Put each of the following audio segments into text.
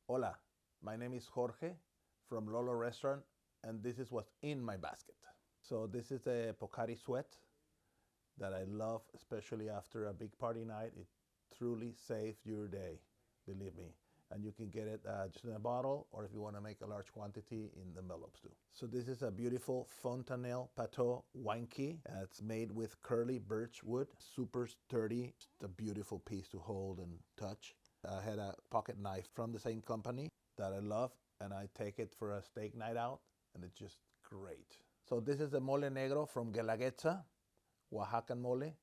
Hola, my name is Jorge from Loló restaurant, and this is what's in my basket. So this is the Pocari Sweat that I love, especially after a big party night. It truly saves your day, believe me. And you can get it just in a bottle, or if you want to make a large quantity, in the envelopes too. So this is a beautiful Fontanelle Pateau wine key. It's made with curly birch wood, super sturdy. Just a beautiful piece to hold and touch. I had a pocket knife from the same company that I love, and I take it for a steak night out, and it's just great. So this is the mole negro from Guelaguetza, Oaxacan mole,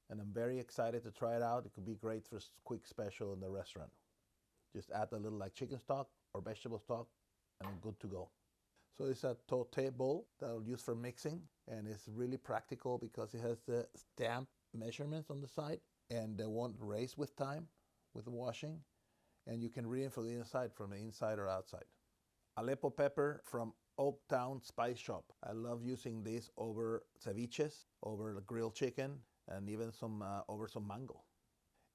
and I'm very excited to try it out. It could be great for a quick special in the restaurant. Just add a little like chicken stock or vegetable stock, and I'm good to go. So it's a tote bowl that I'll use for mixing, and it's really practical because it has the stamp measurements on the side, and they won't raise with time with the washing, and you can read it from the inside or outside. Aleppo pepper from Oaktown Spice Shop. I love using this over ceviches, over the grilled chicken, and even over some mango.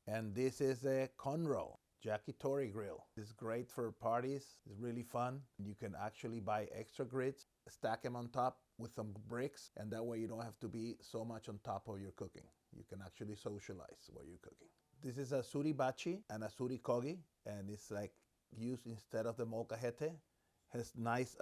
And this is a Conroe Yakitori grill. It's great for parties. It's really fun. You can actually buy extra grids, stack them on top with some bricks, and that way you don't have to be so much on top of your cooking. You can actually socialize while you're cooking. This is a suribachi and a surikogi, and it's like used instead of the molcajete. Has nice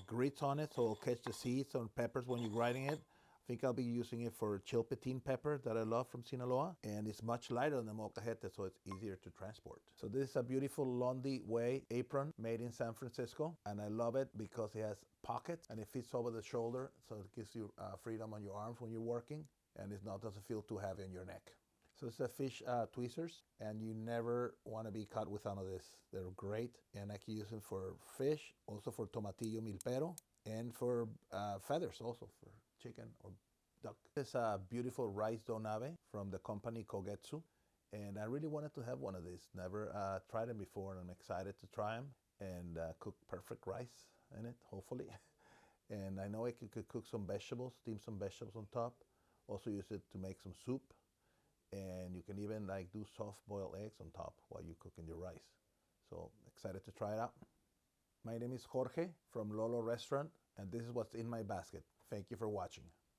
grits on it, so it'll catch the seeds or peppers when you're grinding it. I think I'll be using it for chilpatin pepper that I love from Sinaloa, and it's much lighter than the molcajete, so it's easier to transport. So this is a beautiful Londi Way apron made in San Francisco, and I love it because it has pockets and it fits over the shoulder, so it gives you freedom on your arms when you're working, and doesn't feel too heavy on your neck. So it's a fish tweezers, and you never want to be caught with none of this. They're great, and I can use them for fish, also for tomatillo milpero, and for feathers also, for chicken or duck. It's a beautiful rice dough nave from the company Kogetsu, and I really wanted to have one of these. Never tried them before, and I'm excited to try them and cook perfect rice in it, hopefully. And I know I could cook some vegetables, steam some vegetables on top. Also use it to make some soup. And you can even like do soft boiled eggs on top while you're cooking your rice. So excited to try it out. My name is Jorge from Loló Restaurant, and this is what's in my basket. Thank you for watching.